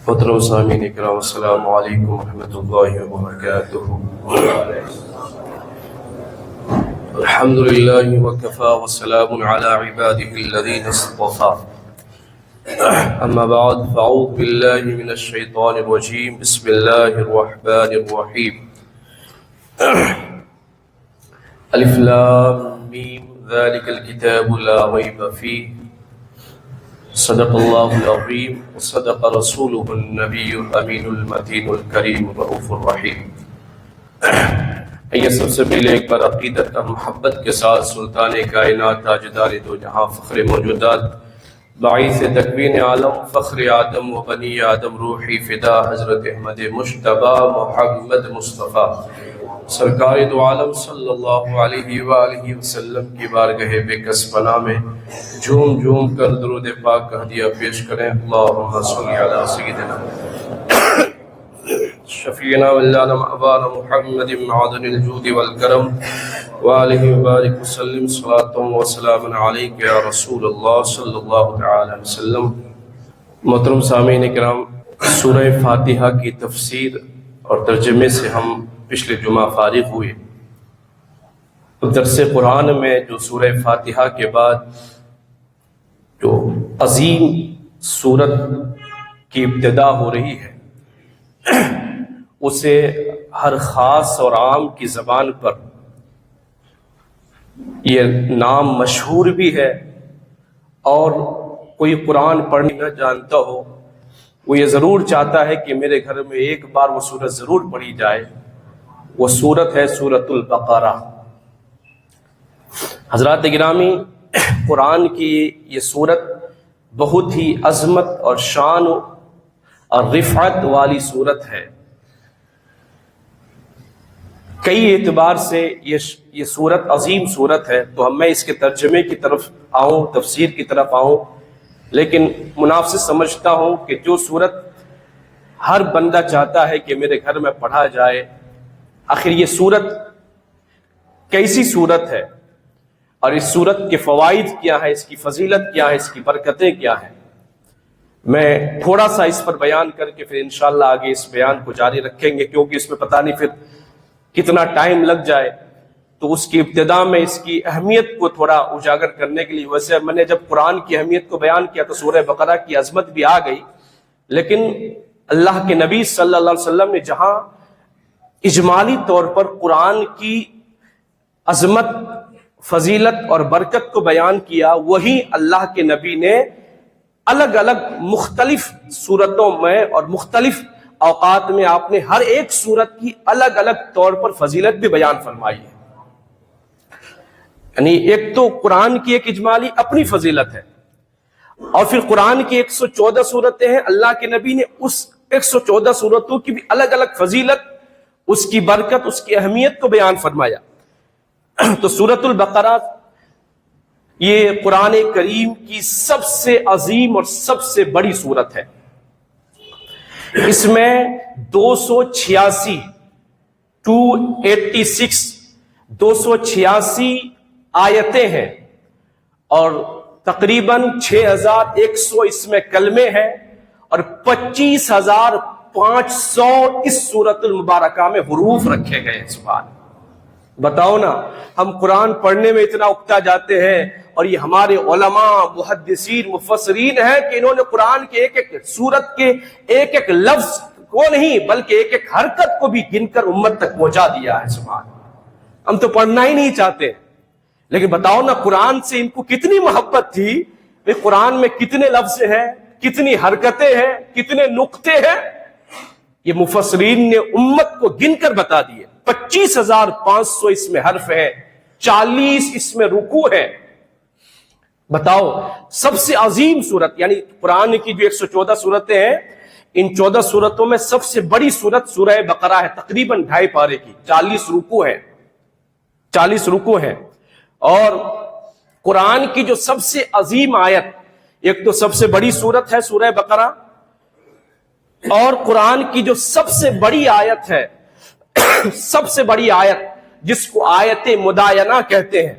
محترم سامعین اکرام، السلام علیکم ورحمۃ اللہ وبرکاتہ۔ الحمد للہ وکفی وسلام علی عباده الذین اصطفی، اما بعد فاعوذ باللہ من الشیطان الرجیم، بسم اللہ الرحمن الرحیم۔ الف لام میم ذلک الکتاب لا ریب فیہ، صدق اللہ العظیم وصدق رسولہ النبی الامین المتین الکریم الرؤوف الرحیم۔ یہ سب سے پہلے ایک بار عقیدت اور محبت کے ساتھ سلطان کائنات تاجدار دو جہاں فخر موجودات باعث تکوین عالم فخر آدم و بنی آدم روحی فدا حضرت احمد مجتبی محمد مصطفیٰ سرکار دو عالم صلی اللہ علیہ وآلہ وسلم کی بارگاہ بے کس پناہ میں جھوم جھوم کر درود پاک کا ہدیہ پیش کریں۔ اللہم صلی علی سیدنا شفیعنا مولانا مولانا محمد معدن الجود والکرم وآلہ وبارک وسلم، صلاۃ و سلام علیک یا رسول اللہ صلی اللہ تعالی وسلم۔ محترم سامعین کرام، سورہ فاتحہ کی تفسیر اور ترجمے سے ہم پچھلے جمعہ فارغ ہوئے۔ درس قرآن میں جو سورہ فاتحہ کے بعد جو عظیم سورت کی ابتدا ہو رہی ہے، اسے ہر خاص اور عام کی زبان پر یہ نام مشہور بھی ہے، اور کوئی قرآن پڑھنے نہ جانتا ہو وہ یہ ضرور چاہتا ہے کہ میرے گھر میں ایک بار وہ سورت ضرور پڑھی جائے۔ وہ سورت ہے سورۃ البقرہ۔ حضرات گرامی، قرآن کی یہ سورت بہت ہی عظمت اور شان اور رفعت والی سورت ہے۔ کئی اعتبار سے یہ سورت عظیم سورت ہے، تو میں اس کے ترجمے کی طرف آؤں، تفسیر کی طرف آؤں، لیکن مناسب سمجھتا ہوں کہ جو سورت ہر بندہ چاہتا ہے کہ میرے گھر میں پڑھا جائے، آخر یہ سورت کیسی سورت ہے اور اس سورت کے فوائد کیا ہیں، اس کی فضیلت کیا ہے، اس کی برکتیں کیا ہیں، میں تھوڑا سا اس پر بیان کر کے پھر انشاءاللہ آگے اس بیان کو جاری رکھیں گے، کیونکہ اس میں پتہ نہیں پھر کتنا ٹائم لگ جائے۔ تو اس کی ابتدا میں اس کی اہمیت کو تھوڑا اجاگر کرنے کے لیے، ویسے میں نے جب قرآن کی اہمیت کو بیان کیا تو سورہ بقرہ کی عظمت بھی آ گئی، لیکن اللہ کے نبی صلی اللہ علیہ وسلم نے جہاں اجمالی طور پر قرآن کی عظمت، فضیلت اور برکت کو بیان کیا، وہی اللہ کے نبی نے الگ الگ مختلف صورتوں میں اور مختلف اوقات میں آپ نے ہر ایک صورت کی الگ الگ طور پر فضیلت بھی بیان فرمائی ہے۔ یعنی ایک تو قرآن کی ایک اجمالی اپنی فضیلت ہے، اور پھر قرآن کی 114 صورتیں ہیں، اللہ کے نبی نے اس 114 صورتوں کی بھی الگ الگ فضیلت، اس کی برکت، اس کی اہمیت کو بیان فرمایا۔ تو سورۃ البقرہ یہ قرآن کریم کی سب سے عظیم اور سب سے بڑی سورت ہے۔ اس میں 286 آیتیں ہیں، اور تقریباً 6100 اس میں کلمے ہیں، اور 25500 اس سورۃ المبارکہ میں حروف رکھے گئے ہیں۔ سبحان، بتاؤ نا، ہم قرآن پڑھنے میں اتنا اکتا جاتے ہیں، اور یہ ہمارے علماء، محدثین، مفسرین ہیں کہ انہوں نے قرآن کے ایک ایک سورت کے ایک ایک لفظ کو نہیں بلکہ ایک ایک حرکت کو بھی گن کر امت تک پہنچا دیا ہے۔ سبحان، ہم تو پڑھنا ہی نہیں چاہتے، لیکن بتاؤ نا قرآن سے ان کو کتنی محبت تھی، قرآن میں کتنے لفظ ہیں، کتنی حرکتیں ہیں، کتنے نقطے ہیں، یہ مفسرین نے امت کو گن کر بتا دیے۔ 25500 اس میں حرف ہیں، 40 اس میں رکوع ہے۔ بتاؤ، سب سے عظیم صورت، یعنی قرآن کی جو 114 صورتیں ہیں، ان 14 صورتوں میں سب سے بڑی صورت سورہ بقرہ ہے، تقریباً 2.5 پارے کی، 40 رکوع ہیں، 40 رکوع ہیں۔ اور قرآن کی جو سب سے عظیم آیت، ایک تو سب سے بڑی صورت ہے سورہ بقرہ، اور قرآن کی جو سب سے بڑی آیت ہے، سب سے بڑی آیت جس کو آیت مداینہ کہتے ہیں،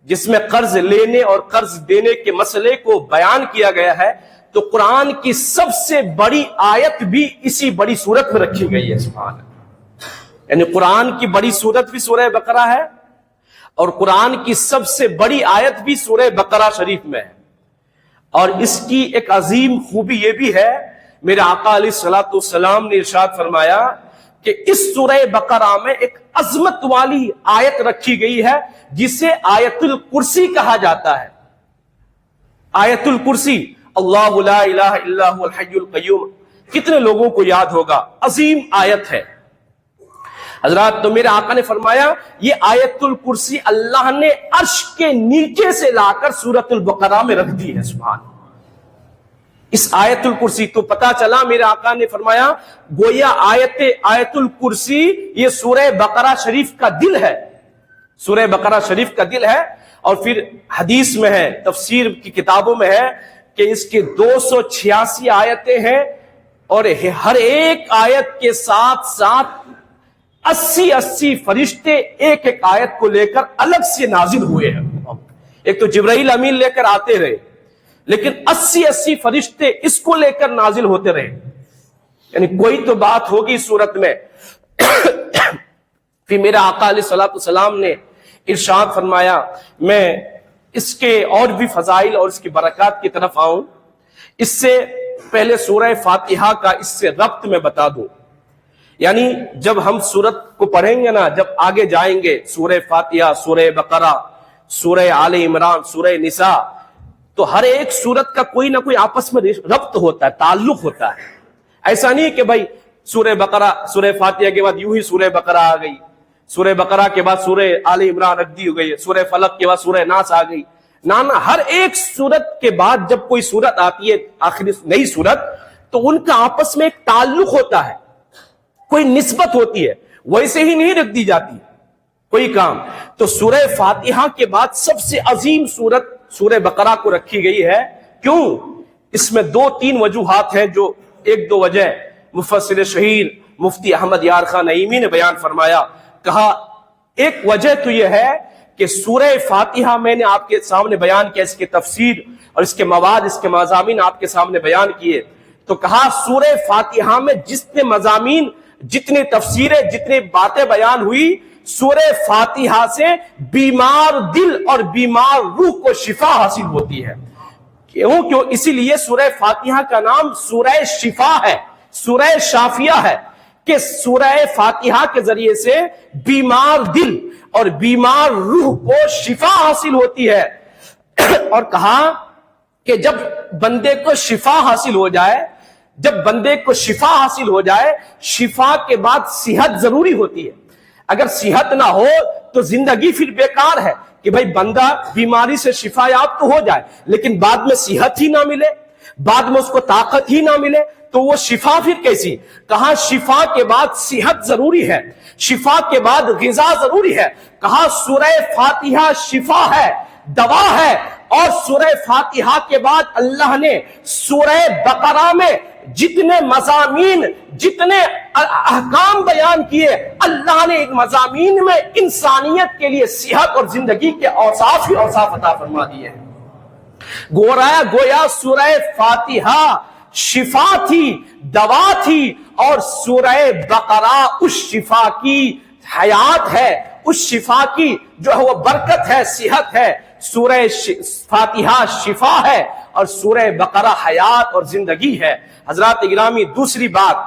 جس میں قرض لینے اور قرض دینے کے مسئلے کو بیان کیا گیا ہے، تو قرآن کی سب سے بڑی آیت بھی اسی بڑی سورت میں رکھی گئی ہے. سبحان اللہ. یعنی قرآن کی بڑی سورت بھی سورہ بقرہ ہے اور قرآن کی سب سے بڑی آیت بھی سورہ بقرہ شریف میں ہے. اور اس کی ایک عظیم خوبی یہ بھی ہے، میرے آقا علیہ الصلوۃ والسلام نے ارشاد فرمایا کہ اس سورہ بقرہ میں ایک عظمت والی آیت رکھی گئی ہے جسے آیت الکرسی کہا جاتا ہے. آیت الکرسی، اللہ لا الہ الا هو الحی القیوم، کتنے لوگوں کو یاد ہوگا؟ عظیم آیت ہے حضرات. تو میرے آقا نے فرمایا یہ آیت الکرسی اللہ نے عرش کے نیچے سے لا کر سورۃ البقرہ میں رکھ دی ہے. سبحان. اس آیت الکرسی تو پتا چلا، میرے آقا نے فرمایا گویا آیت الکرسی یہ سورہ بقرہ شریف کا دل ہے، سورہ بقرہ شریف کا دل ہے. اور پھر حدیث میں ہے، تفسیر کی کتابوں میں ہے کہ اس کے 286 آیتیں ہیں اور ہر ایک آیت کے ساتھ ساتھ 80 فرشتے ایک ایک آیت کو لے کر الگ سے نازل ہوئے ہیں. ایک تو جبرائیل امین لے کر آتے رہے، لیکن 80 فرشتے اس کو لے کر نازل ہوتے رہے. یعنی کوئی تو بات ہوگی صورت میں. پھر میرے آقا علیہ الصلوۃ والسلام نے ارشاد فرمایا، میں اس کے اور بھی فضائل اور اس کی برکات کی طرف آؤں، اس سے پہلے سورہ فاتحہ کا اس سے ربط میں بتا دوں. یعنی جب ہم سورت کو پڑھیں گے نا، جب آگے جائیں گے سورہ فاتحہ، سورہ بقرہ، سورہ آل عمران، سورہ نساء، تو ہر ایک سورت کا کوئی نہ کوئی آپس میں ربط ہوتا ہے، تعلق ہوتا ہے. ایسا نہیں کہ بھائی سورہ بقرہ، سورہ فاتحہ کے بعد یوں ہی سورہ بقرہ آ گئی، سورہ بقرہ کے بعد سورہ آل عمران رکھ دی ہو گئی، سورہ فلق کے بعد سورہ ناس آ گئی. نہ ہر ایک سورت کے بعد جب کوئی سورت آتی ہے، آخری نئی سورت، تو ان کا آپس میں ایک تعلق ہوتا ہے، کوئی نسبت ہوتی ہے، ویسے ہی نہیں رکھ دی جاتی کوئی کام. تو سورہ فاتحہ کے بعد سب سے عظیم سورت سورہ بقرہ کو رکھی گئی ہے. کیوں؟ اس میں 2-3 وجوہات ہیں، جو 1-2 وجہ مفسر شہیر مفتی احمد یار خان نعیمی نے بیان فرمایا. کہا ایک وجہ تو یہ ہے کہ سورہ فاتحہ میں نے آپ کے سامنے بیان کیا، اس کے تفسیر اور اس کے مواد، اس کے مضامین آپ کے سامنے بیان کیے. تو کہا سورہ فاتحہ میں جتنے مضامین، جتنی تفسیریں، جتنی باتیں بیان ہوئی، سورہ فاتحہ سے بیمار دل اور بیمار روح کو شفا حاصل ہوتی ہے. کیوں؟ اسی لیے سورہ فاتحہ کا نام سورہ شفا ہے، سورہ شافیہ ہے، کہ سورہ فاتحہ کے ذریعے سے بیمار دل اور بیمار روح کو شفا حاصل ہوتی ہے. اور کہا کہ جب بندے کو شفا حاصل ہو جائے، جب بندے کو شفا حاصل ہو جائے، شفا کے بعد صحت ضروری ہوتی ہے. اگر صحت نہ ہو تو زندگی پھر بیکار ہے. کہ بھائی بندہ بیماری سے شفا یاب تو ہو جائے، لیکن بعد میں صحت ہی نہ ملے، بعد میں اس کو طاقت ہی نہ ملے، تو وہ شفا پھر کیسی؟ کہا شفا کے بعد صحت ضروری ہے، شفا کے بعد غذا ضروری ہے. کہا سورہ فاتحہ شفا ہے، دوا ہے. اور سورہ فاتحہ کے بعد اللہ نے سورہ بقرہ میں جتنے مضامین، جتنے احکام بیان کیے، اللہ نے ان مضامین میں انسانیت کے لیے صحت اور زندگی کے اوصاف ہی اوصاف عطا فرما دیے ہیں. گویا سورہ فاتحہ شفا تھی، دوا تھی، اور سورہ بقرہ اس شفا کی حیات ہے، اس شفا کی جو ہے وہ برکت ہے، صحت ہے. سورہ فاتحہ شفا ہے اور سورہ بقرہ حیات اور زندگی ہے. حضرات گرامی، دوسری بات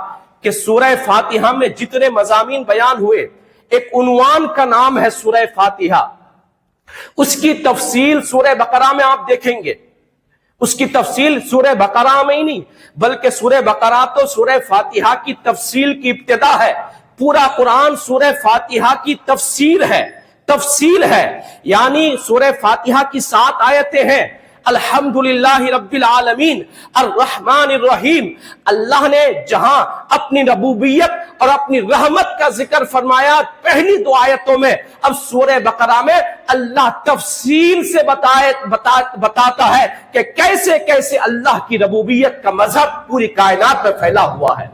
کہ سورہ فاتحہ میں جتنے مضامین بیان ہوئے، ایک عنوان کا نام ہے سورہ فاتحہ. اس کی تفصیل سورہ بقرہ میں آپ دیکھیں گے. اس کی تفصیل سورہ بقرہ میں ہی نہیں، بلکہ سورہ بقرہ تو سورہ فاتحہ کی تفصیل کی ابتدا ہے. پورا قرآن سورہ فاتحہ کی تفسیر ہے، تفصیل ہے. یعنی سورہ فاتحہ کی 7 آیتیں ہیں. الحمدللہ رب العالمین الرحمن الرحیم. اللہ نے جہاں اپنی ربوبیت اور اپنی رحمت کا ذکر فرمایا پہلی 2 آیتوں میں، اب سورہ بقرہ میں اللہ تفصیل سے بتاتا ہے کہ کیسے کیسے اللہ کی ربوبیت کا مذہب پوری کائنات میں پھیلا ہوا ہے.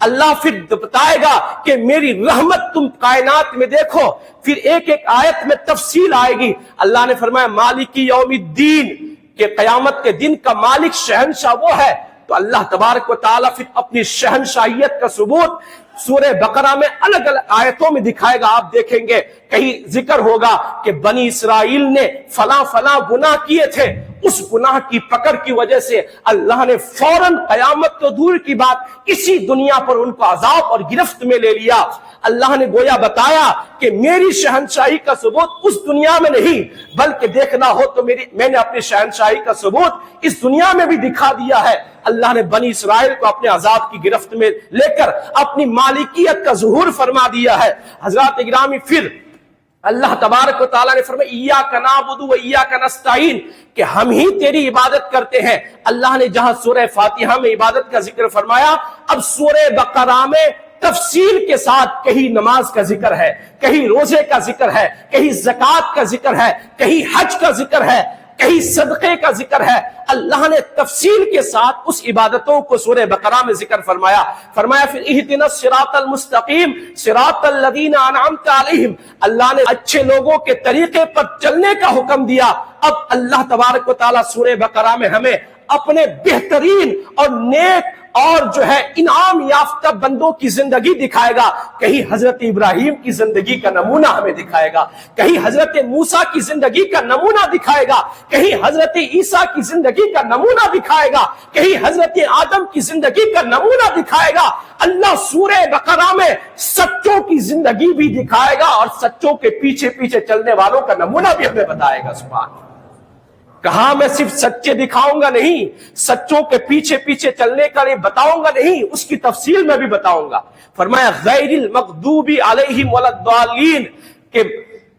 اللہ پھر بتائے گا کہ میری رحمت تم کائنات میں دیکھو. پھر ایک ایک آیت میں تفصیل آئے گی. اللہ نے فرمایا مالک یوم الدین، کہ قیامت کے دن کا مالک شہنشاہ وہ ہے، تو اللہ تبارک و تعالیٰ پھر اپنی شہنشاہیت کا ثبوت سورہ بقرہ میں الگ الگ آیتوں میں دکھائے گا. آپ دیکھیں گے کہیں ذکر ہوگا کہ بنی اسرائیل نے فلاں فلاں گناہ کیے تھے، اس گناہ کی پکڑ کی وجہ سے اللہ نے فوراً قیامت تو دور کی بات اسی دنیا پر ان کو عذاب اور گرفت میں لے لیا. اللہ نے گویا بتایا کہ میری شہنشاہی کا ثبوت اس دنیا میں نہیں، بلکہ دیکھنا ہو تو میں نے اپنی شہنشاہی کا ثبوت اس دنیا میں بھی دکھا دیا ہے. اللہ نے بنی اسرائیل کو اپنے عذاب کی گرفت میں لے کر اپنی مالکیت کا ظہور فرما دیا ہے. حضرات گرامی، پھر اللہ تبارک و تعالیٰ نے فرمایا ایاک نعبد و ایاک نستعین، کہ ہم ہی تیری عبادت کرتے ہیں. اللہ نے جہاں سورہ فاتحہ میں عبادت کا ذکر فرمایا، اب سورہ بقرہ میں تفصیل کے ساتھ کہیں نماز کا ذکر ہے، کہیں روزے کا ذکر ہے، کہیں زکوٰۃ کا ذکر ہے، کہیں حج کا ذکر ہے، کہیں صدقے کا ذکر ہے. اللہ نے تفصیل کے ساتھ اس عبادتوں کو سورہ بقرہ میں ذکر فرمایا. پھر اہدنا الصراط المستقیم صراط الذین انعمت علیہم، اللہ نے اچھے لوگوں کے طریقے پر چلنے کا حکم دیا. اب اللہ تبارک و تعالیٰ سورہ بقرہ میں ہمیں اپنے بہترین اور نیک اور جو ہے انعام یافتہ بندوں کی زندگی دکھائے گا. کہیں حضرت ابراہیم کی زندگی کا نمونہ ہمیں دکھائے گا، کہیں حضرت موسیٰ کی زندگی کا نمونہ دکھائے گا، کہیں حضرت عیسیٰ کی زندگی کا نمونہ دکھائے گا، کہیں حضرت آدم کی زندگی کا نمونہ دکھائے گا. اللہ سورہ بقرہ میں سچوں کی زندگی بھی دکھائے گا اور سچوں کے پیچھے پیچھے چلنے والوں کا نمونہ بھی ہمیں بتائے گا. سبحان اللہ. کہاں میں صرف سچے دکھاؤں گا نہیں، سچوں کے پیچھے پیچھے چلنے کا لیے بتاؤں گا نہیں، اس کی تفصیل میں بھی بتاؤں گا. فرمایا غیر المغضوب علیہم ولا الضالین، کہ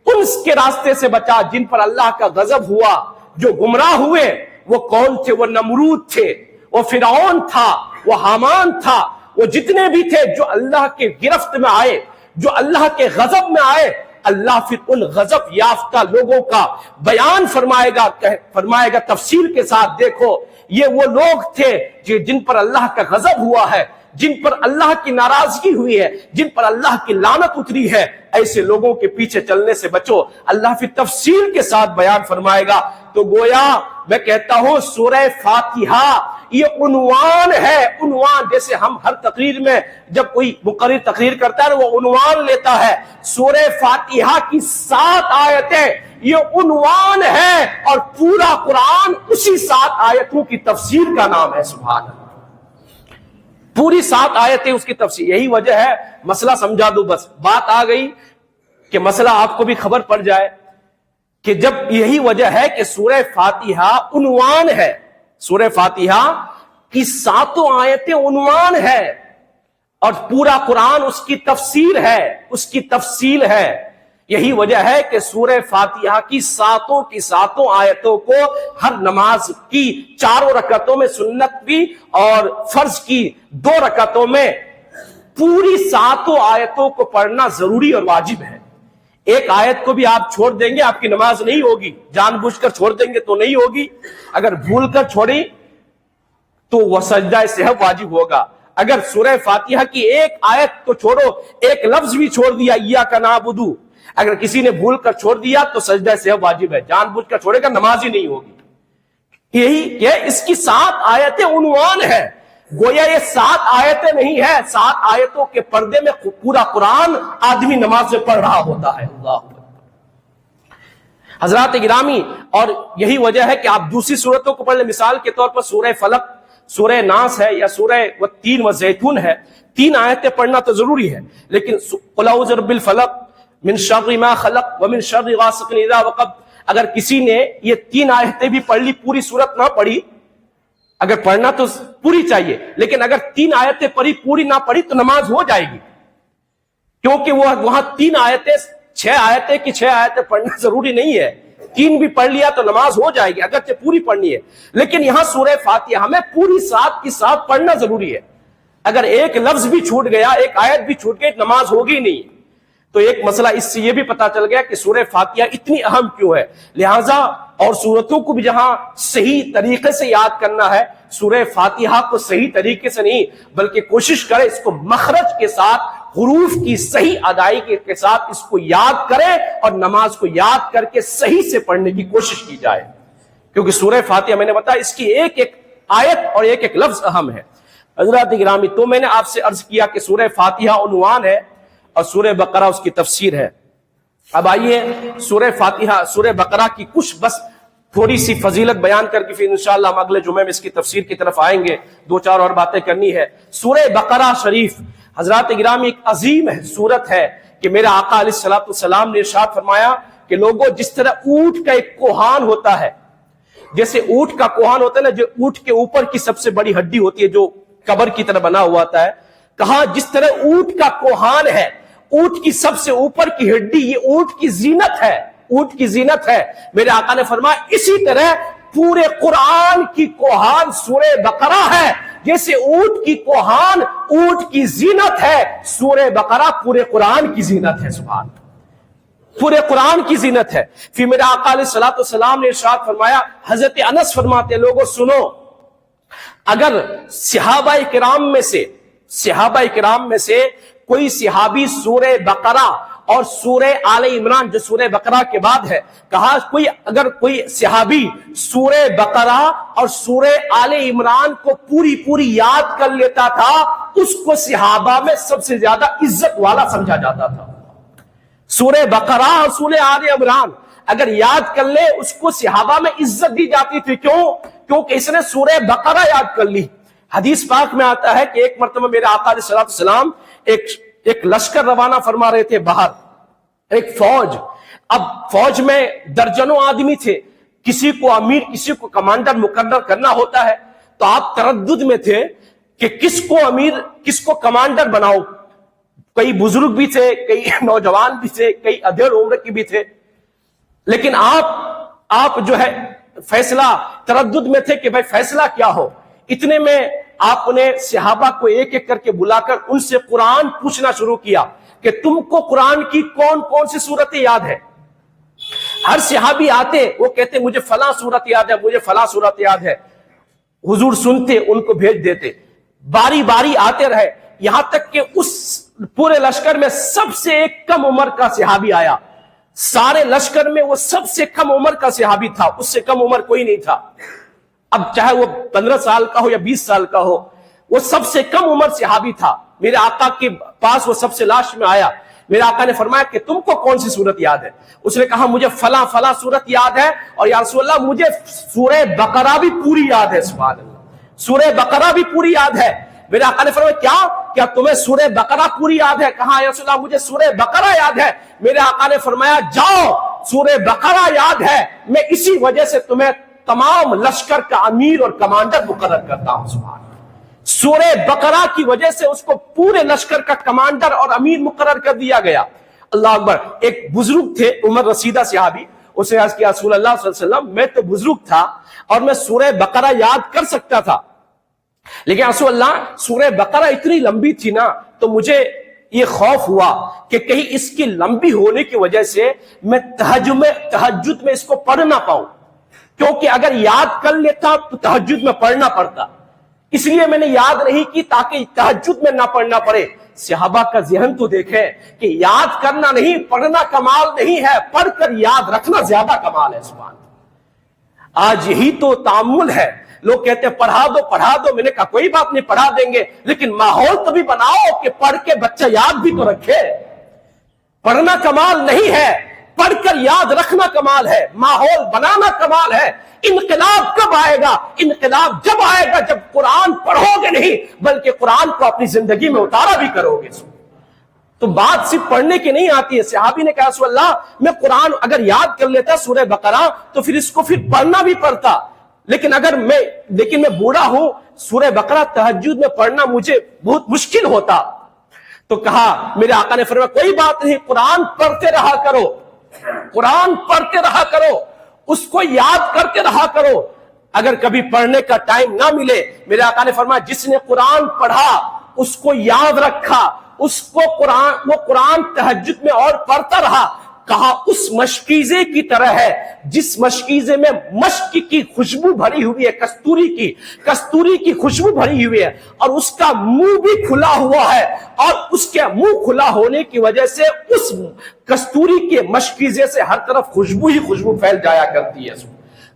ان کے راستے سے بچا جن پر اللہ کا غضب ہوا. جو گمراہ ہوئے وہ کون تھے؟ وہ نمرود تھے، وہ فرعون تھا، وہ حامان تھا، وہ جتنے بھی تھے جو اللہ کے گرفت میں آئے، جو اللہ کے غضب میں آئے. اللہ پھر ان غضب یافتہ لوگوں کا بیان فرمائے گا تفصیل کے ساتھ. دیکھو یہ وہ لوگ تھے جن پر اللہ کا غضب ہوا ہے، جن پر اللہ کی ناراضگی ہوئی ہے، جن پر اللہ کی لعنت اتری ہے. ایسے لوگوں کے پیچھے چلنے سے بچو. اللہ پھر تفصیل کے ساتھ بیان فرمائے گا. تو گویا میں کہتا ہوں سورہ فاتحہ یہ عنوان ہے. عنوان جیسے ہم ہر تقریر میں جب کوئی مقرر تقریر کرتا ہے وہ عنوان لیتا ہے. سورہ فاتحہ کی 7 آیتیں یہ عنوان ہے اور پورا قرآن اسی 7 آیتوں کی تفسیر کا نام ہے. سبحان اللہ. پوری 7 آیتیں اس کی تفسیر. یہی وجہ ہے، مسئلہ سمجھا دو بس، بات آ گئی کہ مسئلہ آپ کو بھی خبر پڑ جائے کہ جب یہی وجہ ہے کہ سورہ فاتحہ عنوان ہے. سورہ فاتحہ کی 7 آیتیں عنوان ہے اور پورا قرآن اس کی تفسیر ہے، اس کی تفصیل ہے. یہی وجہ ہے کہ سورہ فاتحہ کی 7 آیتوں کو ہر نماز کی 4 رکعتوں میں سنت بھی اور فرض کی 2 رکعتوں میں پوری 7 آیتوں کو پڑھنا ضروری اور واجب ہے. ایک آیت کو بھی آپ چھوڑ دیں گے آپ کی نماز نہیں ہوگی. جان بوجھ کر چھوڑ دیں گے تو نہیں ہوگی، اگر بھول کر چھوڑی تو وہ سجدہ سہو واجب ہوگا. اگر سورہ فاتحہ کی ایک آیت تو چھوڑو، ایک لفظ بھی چھوڑ دیا ایاک نعبد، اگر کسی نے بھول کر چھوڑ دیا تو سجدہ سہو واجب ہے. جان بوجھ کر چھوڑے گا نماز ہی نہیں ہوگی. یہی کہ اس کی 7 آیتیں عنوان ہے. گویا یہ 7 آیتیں نہیں ہے، 7 آیتوں کے پردے میں پورا قرآن آدمی نماز میں پڑھ رہا ہوتا ہے. اللہ حضرات گرامی، اور یہی وجہ ہے کہ آپ دوسری سورتوں کو پڑھ لیں. مثال کے طور پر سورہ فلق، سورہ ناس ہے یا سورہ والتین والزیتون ہے. 3 آیتیں پڑھنا تو ضروری ہے، لیکن قل اعوذ برب الفلق من شر ما خلق ومن شر غاسق اذا وقب، اگر کسی نے یہ 3 آیتیں بھی پڑھ لی، پوری سورت نہ پڑھی، اگر پڑھنا تو پوری چاہیے، لیکن اگر 3 آیتیں پڑھی پوری نہ پڑھی تو نماز ہو جائے گی، کیونکہ وہ وہاں 3 آیتیں 6 آیتیں کی 6 آیتیں پڑھنا ضروری نہیں ہے. 3 بھی پڑھ لیا تو نماز ہو جائے گی اگرچہ پوری پڑھنی ہے. لیکن یہاں سورہ فاتحہ ہمیں پوری 7 کی 7 پڑھنا ضروری ہے. اگر ایک لفظ بھی چھوٹ گیا، ایک آیت بھی چھوٹ گئی، نماز ہوگی نہیں. تو ایک مسئلہ اس سے یہ بھی پتا چل گیا کہ سورہ فاتحہ اتنی اہم کیوں ہے. لہٰذا اور سورتوں کو بھی جہاں صحیح طریقے سے یاد کرنا ہے، سورہ فاتحہ کو صحیح طریقے سے نہیں بلکہ کوشش کرے اس کو مخرج کے ساتھ، حروف کی صحیح ادائیگی کے ساتھ اس کو یاد کرے اور نماز کو یاد کر کے صحیح سے پڑھنے کی کوشش کی جائے. کیونکہ سورہ فاتحہ میں نے بتایا اس کی ایک ایک آیت اور ایک ایک لفظ اہم ہے۔ حضرات گرامی، تو میں نے آپ سے عرض کیا کہ سورہ فاتحہ عنوان ہے اور سورہ بقرہ اس کی تفسیر ہے۔ اب آئیے سورہ فاتحہ، سورہ بقرہ کی کچھ بس تھوڑی سی فضیلت بیان کر کے پھر انشاءاللہ ہم اگلے جمعے میں اس کی تفسیر کی طرف آئیں گے، دو چار اور باتیں کرنی ہے۔ سورہ بقرہ شریف حضرات گرامی ایک عظیم سورت ہے کہ میرا آقا علیہ الصلوۃ والسلام نے ارشاد فرمایا کہ لوگوں، جس طرح اونٹ کا ایک کوہان ہوتا ہے، جیسے اونٹ کا کوہان ہوتا ہے نا، جو اونٹ کے اوپر کی سب سے بڑی ہڈی ہوتی ہے جو قبر کی طرح بنا ہوا ہوتا ہے، کہا جس طرح اونٹ کا کوہان ہے، اونٹ کی سب سے اوپر کی ہڈی یہ اونٹ کی زینت ہے، اونٹ کی زینت ہے۔ میرے آقا نے فرمایا اسی طرح پورے قرآن کی کوہان سورہ بقرہ ہے، جیسے اونٹ کی کوہان اونٹ کی زینت ہے، سورہ بقرہ پورے قرآن کی زینت ہے۔ سبحان اللہ، پورے قرآن کی زینت ہے۔ پھر میرے آقا علیہ الصلوۃ والسلام نے ارشاد فرمایا، حضرت انس فرماتے ہیں، لوگوں سنو، اگر صحابہ کرام میں سے کوئی صحابی سورہ بقرہ اور سورہ آل عمران جو سورہ بقرہ کے بعد ہے، کہا اگر کوئی صحابی سورہ بقرہ اور سورہ آل عمران کو پوری یاد کر لیتا تھا، اس کو صحابہ میں سب سے زیادہ عزت والا سمجھا جاتا تھا۔ سورہ بقرہ اور سورہ آل عمران اگر یاد کر لے، اس کو صحابہ میں عزت دی جاتی تھی۔ کیونکہ اس نے سورہ بقرہ یاد کر لی۔ حدیث پاک میں آتا ہے کہ ایک مرتبہ میرے آقا علیہ الصلوۃ والسلام ایک لشکر روانہ فرما رہے تھے باہر، ایک فوج۔ اب فوج میں درجنوں آدمی تھے، کسی کو امیر کسی کو کمانڈر مقرر کرنا ہوتا ہے، تو آپ تردد میں تھے کہ کس کو امیر کس کو کمانڈر بناؤ۔ کئی بزرگ بھی تھے، کئی نوجوان بھی تھے، کئی ادھیڑ عمر کی بھی تھے، لیکن آپ جو ہے فیصلہ تردد میں تھے کہ بھائی فیصلہ کیا ہو۔ اتنے میں آپ نے صحابہ کو ایک ایک کر کے بلا کر ان سے قرآن پوچھنا شروع کیا کہ تم کو قرآن کی کون کون سی صورتیں یاد ہے۔ ہر صحابی آتے، وہ کہتے مجھے فلاں صورت یاد ہے، مجھے فلاں صورت یاد ہے۔ حضور سنتے، ان کو بھیج دیتے، باری باری آتے رہے، یہاں تک کہ اس پورے لشکر میں سب سے ایک کم عمر کا صحابی آیا۔ سارے لشکر میں وہ سب سے کم عمر کا صحابی تھا، اس سے کم عمر کوئی نہیں تھا۔ اب چاہے وہ 15 سال کا ہو یا 20 سال کا ہو، وہ سب سے کم عمر صحابی تھا۔ میرے آقا کے پاس وہ سب سے لاسٹ میں آیا۔ میرے آقا نے فرمایا کہ تم کو کون سی صورت یاد ہے؟ اس نے کہا مجھے فلاں صورت یاد ہے، اور یا رسول اللہ مجھے سورہ بقرہ بھی پوری یاد ہے۔ سبحان اللہ، سورہ بقرہ بھی پوری یاد ہے۔ میرے آقا نے فرمایا کیا تمہیں سورہ بقرہ پوری یاد ہے؟ کہا یا رسول اللہ مجھے سورہ بقرہ یاد ہے۔ میرے آقا نے فرمایا جاؤ، سورہ بقرہ یاد ہے، میں اسی وجہ سے تمہیں تمام لشکر کا امیر اور کمانڈر مقرر کرتا ہوں۔ سبحان اللہ، سورہ بقرہ کی وجہ سے اس کو پورے لشکر کا کمانڈر اور امیر مقرر کر دیا گیا۔ اللہ اکبر۔ ایک بزرگ تھے عمر رسیدہ صحابی، اسے عرض کیا رسول اللہ صلی اللہ علیہ وسلم میں تو بزرگ تھا اور میں سورہ بقرہ یاد کر سکتا تھا، لیکن رسول اللہ سورہ بقرہ اتنی لمبی تھی نا، تو مجھے یہ خوف ہوا کہ کہیں اس کی لمبی ہونے کی وجہ سے میں تہجد میں اس کو پڑھ نہ پاؤں، کیونکہ اگر یاد کر لیتا تو تہجد میں پڑھنا پڑتا، اس لیے میں نے یاد نہیں کی تاکہ تہجد میں نہ پڑھنا پڑے۔ صحابہ کا ذہن تو دیکھیں کہ یاد کرنا نہیں، پڑھنا کمال نہیں ہے، پڑھ کر یاد رکھنا زیادہ کمال ہے۔ سبحان اللہ، آج یہی تو تعامل ہے۔ لوگ کہتے ہیں پڑھا دو، میں نے کہا کوئی بات نہیں پڑھا دیں گے، لیکن ماحول تو بھی بناؤ کہ پڑھ کے بچہ یاد بھی تو رکھے۔ پڑھنا کمال نہیں ہے، پڑھ کر یاد رکھنا کمال ہے، ماحول بنانا کمال ہے۔ انقلاب کب آئے گا؟ انقلاب جب آئے گا جب قرآن پڑھو گے نہیں بلکہ قرآن کو اپنی زندگی میں اتارا بھی کرو گے۔ تو بات صرف پڑھنے کی نہیں آتی ہے۔ صحابی نے کہا رسول اللہ میں قرآن اگر یاد کر لیتا سورہ بقرہ تو پھر اس کو پڑھنا بھی پڑتا، لیکن میں بوڑھا ہوں، سورہ بقرہ تہجد میں پڑھنا مجھے بہت مشکل ہوتا۔ تو کہا میرے آقا نے فرمایا کوئی بات نہیں، قرآن پڑھتے رہا کرو، قرآن پڑھتے رہا کرو، اس کو یاد کرتے رہا کرو۔ اگر کبھی پڑھنے کا ٹائم نہ ملے، میرے آقا نے فرمایا جس نے قرآن پڑھا، اس کو یاد رکھا، وہ قرآن تہجد میں اور پڑھتا رہا، کہا اس مشکیزے کی طرح ہے جس مشکیزے میں مشک کی خوشبو بھری ہوئی ہے، کستوری کی خوشبو بھری ہوئی ہے، اور اس کا منہ بھی کھلا ہوا ہے، اور اس کے منہ کھلا ہونے کی وجہ سے اس کستوری کے مشکیزے سے ہر طرف خوشبو ہی خوشبو پھیل جایا کرتی ہے۔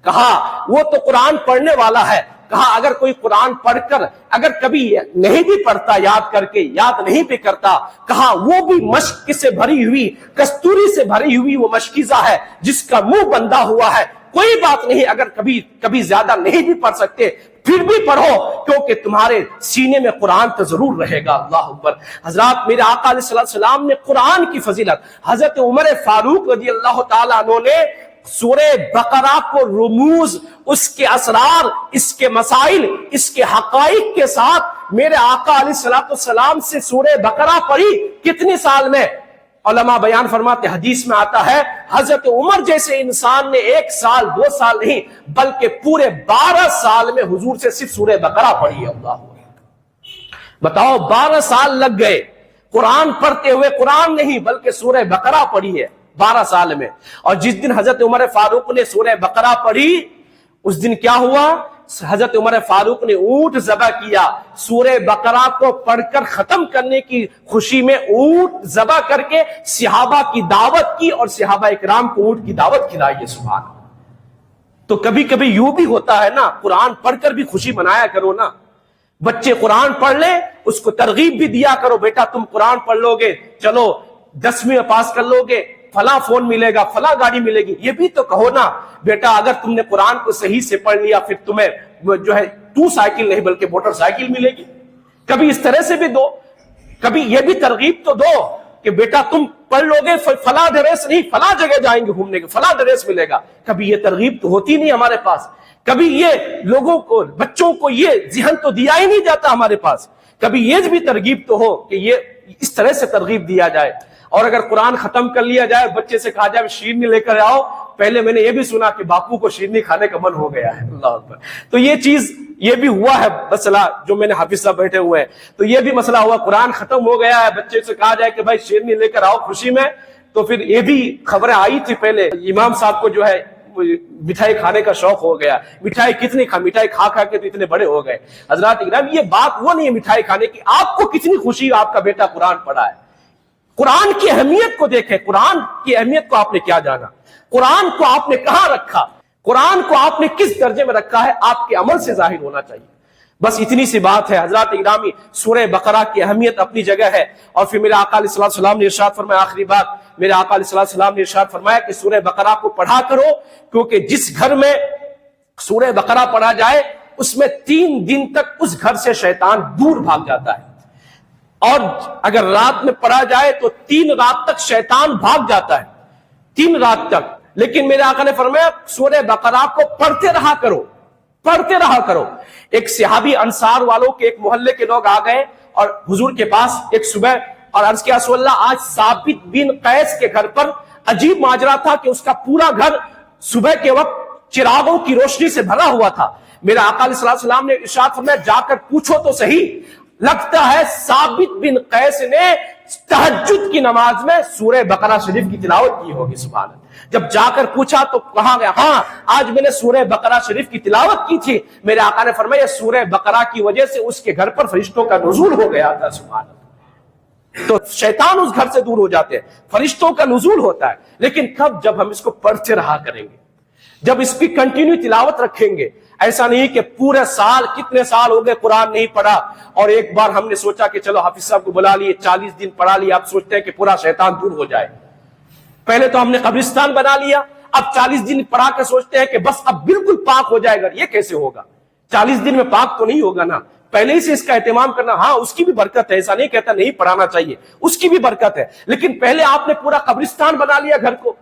کہا وہ تو قرآن پڑھنے والا ہے، کہا اگر کوئی قرآن پڑھ کر اگر کبھی نہیں بھی پڑھتا یاد کر کے یاد نہیں بھی کرتا، کہا وہ بھی مشق سے بھری ہوئی کستوری سے بھری ہوئی وہ مشکیزہ ہے جس کا منہ بندہ ہوا ہے، کوئی بات نہیں اگر کبھی زیادہ نہیں بھی پڑھ سکتے پھر بھی پڑھو کیونکہ تمہارے سینے میں قرآن تو ضرور رہے گا۔ اللہ اکبر۔ حضرات میرے آقا علیہ السلام نے قرآن کی فضیلت، حضرت عمر فاروق رضی اللہ تعالیٰ عنہ نے سورہ بقرہ کو رموز، اس کے اسرار، اس کے مسائل، اس کے حقائق کے ساتھ میرے آقا علیہ السلام سے سورہ بقرہ پڑھی۔ کتنے سال میں؟ علماء بیان فرماتے حدیث میں آتا ہے حضرت عمر جیسے انسان نے 1 سال 2 سال نہیں بلکہ پورے 12 سال میں حضور سے صرف سورہ بقرہ پڑھی ہے۔ اللہ بتاؤ 12 سال لگ گئے قرآن پڑھتے ہوئے، قرآن نہیں بلکہ سورہ بقرہ پڑھی ہے 12 سال میں۔ اور جس دن حضرت عمر فاروق نے سورہ بقرہ پڑھی اس دن کیا ہوا؟ حضرت عمر فاروق نے اونٹ ذبح کیا، سورہ بقرہ کو پڑھ کر ختم کرنے کی خوشی میں اونٹ ذبح کر کے صحابہ کی دعوت کی اور صحابہ اکرام کو اونٹ کی دعوت کھلائی ہے۔ سبحان اللہ۔ تو کبھی کبھی یوں بھی ہوتا ہے نا، قرآن پڑھ کر بھی خوشی منایا کرو نا۔ بچے قرآن پڑھ لیں اس کو ترغیب بھی دیا کرو، بیٹا تم قرآن پڑھ لو گے، چلو 10ویں میں پاس کر لو گے، فلاں فون ملے گا، فلاں گاڑی ملے گی۔ یہ بھی تو کہو نا بیٹا اگر تم نے قرآن کو صحیح سے پڑھ لیا پھر تمہیں جو ہے 2 سائیکل نہیں بلکہ موٹر سائیکل ملے گی۔ کبھی اس طرح سے بھی دو، کبھی یہ بھی ترغیب تو دو کہ بیٹا تم پڑھ لو گے فلاں ڈریس نہیں فلاں جگہ جائیں گے گھومنے کے، فلاں ڈریس ملے گا۔ کبھی یہ ترغیب تو ہوتی نہیں ہمارے پاس، کبھی یہ لوگوں کو بچوں کو یہ ذہن تو دیا ہی نہیں جاتا ہمارے پاس، کبھی یہ بھی ترغیب تو ہو کہ یہ اس طرح سے ترغیب دیا جائے۔ اور اگر قرآن ختم کر لیا جائے بچے سے کہا جائے شیرنی لے کر آؤ، پہلے میں نے یہ بھی سنا کہ باپو کو شیرنی کھانے کا من ہو گیا ہے۔ اللہ اکبر۔ تو یہ چیز یہ بھی ہوا ہے مسئلہ، جو میں نے حافظ صاحب بیٹھے ہوئے ہیں تو یہ بھی مسئلہ ہوا، قرآن ختم ہو گیا ہے بچے سے کہا جائے کہ بھائی شیرنی لے کر آؤ خوشی میں، تو پھر یہ بھی خبریں آئی تھی پہلے امام صاحب کو جو ہے مٹھائی کھانے کا شوق ہو گیا، مٹھائی کتنی مٹھائی کھا کھا کے تو اتنے بڑے ہو گئے۔ حضرات اکرام یہ بات وہ نہیں ہے مٹھائی کھانے کی، آپ کو کتنی خوشی آپ کا بیٹا قرآن پڑھا ہے۔ قرآن کی اہمیت کو دیکھیں، قرآن کی اہمیت کو آپ نے کیا جانا، قرآن کو آپ نے کہاں رکھا، قرآن کو آپ نے کس درجے میں رکھا ہے، آپ کے عمل سے ظاہر ہونا چاہیے۔ بس اتنی سی بات ہے حضرات اکرامی۔ سورہ بقرہ کی اہمیت اپنی جگہ ہے، اور پھر میرے آقا علیہ السلام نے ارشاد فرمایا، آخری بات میرے آقا علیہ السلام نے ارشاد فرمایا کہ سورہ بقرہ کو پڑھا کرو، کیونکہ جس گھر میں سورہ بقرہ پڑھا جائے اس میں 3 دن تک اس گھر سے شیطان دور بھاگ جاتا ہے، اور اگر رات میں پڑھا جائے تو 3 رات تک شیطان بھاگ جاتا ہے، 3 رات تک۔ لیکن میرے آقا نے فرمایا سورہ بقرہ کو پڑھتے رہا کرو، پڑھتے رہا کرو۔ ایک صحابی انصار والوں کے ایک محلے کے لوگ آ گئے اور حضور کے پاس ایک صبح، اور عرض کیا رسول اللہ آج ثابت بن قیس کے گھر پر عجیب ماجرا تھا کہ اس کا پورا گھر صبح کے وقت چراغوں کی روشنی سے بھرا ہوا تھا۔ میرے آقا علیہ السلام نے ارشاد فرمایا جا کر پوچھو تو صحیح، لگتا ہے ثابت بن قیس نے تہجد کی نماز میں سورہ بقرہ شریف کی تلاوت کی ہوگی۔ سبحان اللہ۔ جب جا کر پوچھا تو کہا گیا ہاں آج میں نے سورہ بقرہ شریف کی تلاوت کی تھی۔ میرے آقا نے فرمایا سورہ بقرہ کی وجہ سے اس کے گھر پر فرشتوں کا نزول ہو گیا تھا۔ سبحان اللہ۔ تو شیطان اس گھر سے دور ہو جاتے ہیں، فرشتوں کا نزول ہوتا ہے، لیکن کب؟ جب ہم اس کو پڑھتے رہا کریں گے، جب اس کی کنٹینیو تلاوت رکھیں گے۔ ایسا نہیں کہ پورے سال، کتنے سال ہو گئے قرآن نہیں پڑھا، اور ایک بار ہم نے سوچا کہ چلو حافظ صاحب کو بلا لیے 40 دن پڑھا لیا، اب سوچتے ہیں کہ پورا شیطان دور ہو جائے۔ پہلے تو ہم نے قبرستان بنا لیا، اب 40 دن پڑھا کے سوچتے ہیں کہ بس اب بالکل پاک ہو جائے گا۔ یہ کیسے ہوگا؟ 40 دن میں پاک تو نہیں ہوگا نا، پہلے ہی سے اس کا اہتمام کرنا۔ ہاں اس کی بھی برکت ہے، ایسا نہیں کہتا نہیں پڑھانا چاہیے، اس کی بھی برکت ہے، لیکن پہلے آپ نے پورا قبرستان بنا لیا گھر کو،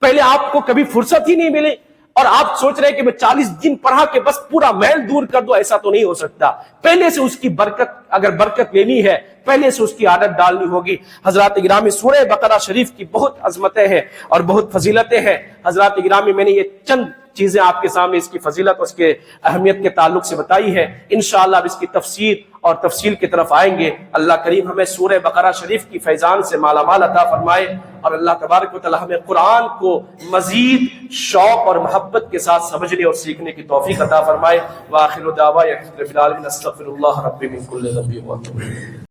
پہلے آپ کو کبھی فرصت ہی نہیں ملی، اور آپ سوچ رہے ہیں کہ میں 40 دن پڑھا کے بس پورا میل دور کر دو۔ ایسا تو نہیں ہو سکتا، پہلے سے اس کی برکت، اگر برکت لینی ہے پہلے سے اس کی عادت ڈالنی ہوگی۔ حضرات اکرامی سورہ بقرہ شریف کی بہت عظمتیں ہیں اور بہت فضیلتیں ہیں۔ حضرات اکرامی میں نے یہ چند چیزیں آپ کے سامنے اس کی فضیلت اور اس کے اہمیت کے تعلق سے بتائی ہے، انشاءاللہ اب اس کی تفسیر اور تفصیل کی طرف آئیں گے۔ اللہ کریم ہمیں سورہ بقرہ شریف کی فیضان سے مالا مال عطا فرمائے، اور اللہ تبارک و تعالی ہمیں قرآن کو مزید شوق اور محبت کے ساتھ سمجھنے اور سیکھنے کی توفیق عطا فرمائے۔ وآخر دعوانا الحمد للہ رب العالمین، استغفر اللہ ربی من کل ذنب واتوب الیہ۔